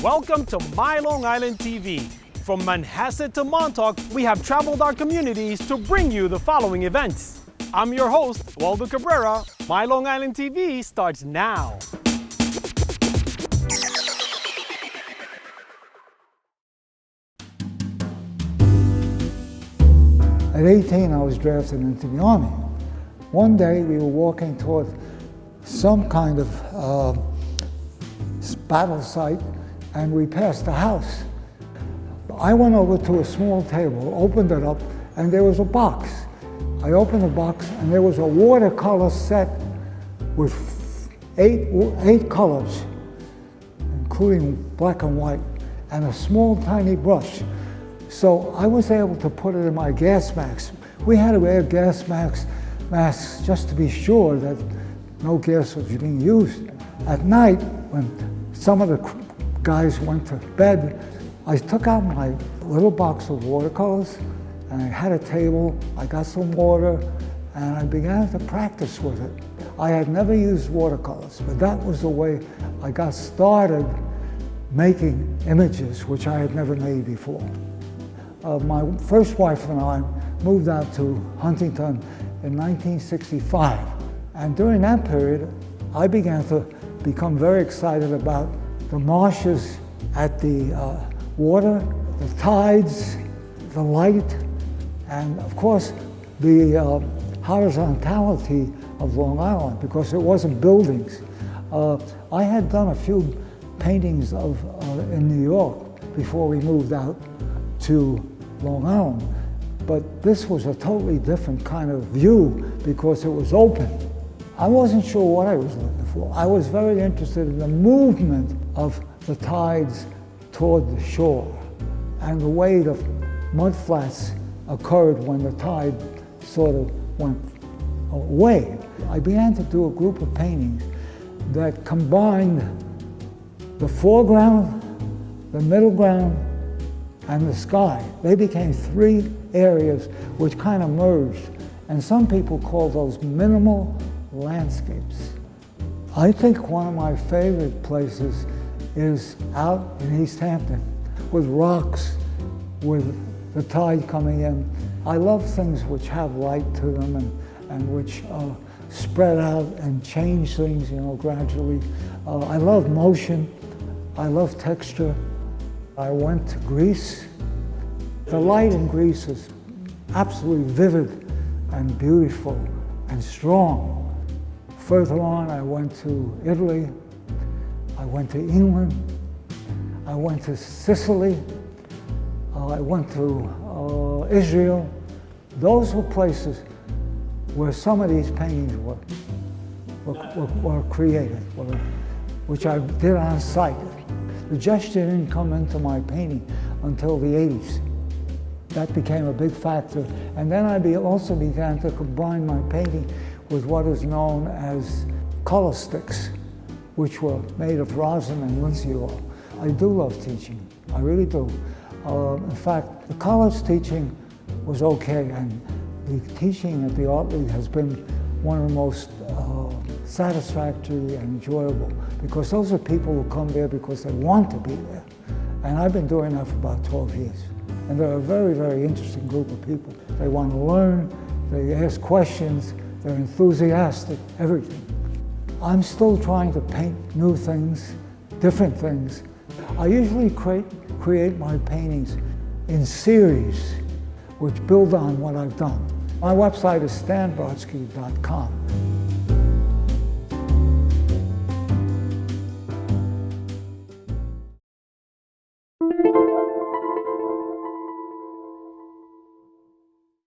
Welcome to MyLITV. From Manhasset to Montauk, we have traveled our communities to bring you the following events. I'm your host, Waldo Cabrera. MyLITV starts now. At 18, I was drafted into the Army. One day, we were walking toward some kind of battle site, and we passed a house. I went over to a small table, opened it up, and there was a box. I opened the box, and there was a watercolor set with eight colors, including black and white, and a small, tiny brush. So I was able to put it in my gas mask. We had to wear gas masks just to be sure that no gas was being used. At night, when some of the guys went to bed, I took out my little box of watercolors, and I had a table, I got some water, and I began to practice with it. I had never used watercolors, but that was the way I got started making images, which I had never made before. My first wife and I moved out to Huntington in 1965. And during that period, I began to become very excited about the marshes at the water, the tides, the light, and of course, the horizontality of Long Island, because it wasn't buildings. I had done a few paintings in New York before we moved out to Long Island, but this was a totally different kind of view because it was open. I wasn't sure what I was looking for. I was very interested in the movement of the tides toward the shore and the way the mudflats occurred when the tide sort of went away. I began to do a group of paintings that combined the foreground, the middle ground, and the sky. They became three areas which kind of merged, and some people call those minimal landscapes. I think one of my favorite places is out in East Hampton, with rocks, with the tide coming in. I love things which have light to them and which spread out and change things, gradually. I love motion. I love texture. I went to Greece. The light in Greece is absolutely vivid and beautiful and strong. Further on, I went to Italy. I went to England. I went to Sicily. I went to Israel. Those were places where some of these paintings were created, which I did on site. The gesture didn't come into my painting until the 80s. That became a big factor. And then I also began to combine my painting with what is known as color sticks, which were made of rosin and linseed oil. I do love teaching, I really do. In fact, the college teaching was okay, and the teaching at the Art League has been one of the most satisfactory and enjoyable, because those are people who come there because they want to be there. And I've been doing that for about 12 years. And they're a very, very interesting group of people. They want to learn, they ask questions, they're enthusiastic, everything. I'm still trying to paint new things, different things. I usually create my paintings in series, which build on what I've done. My website is stanbrodsky.com.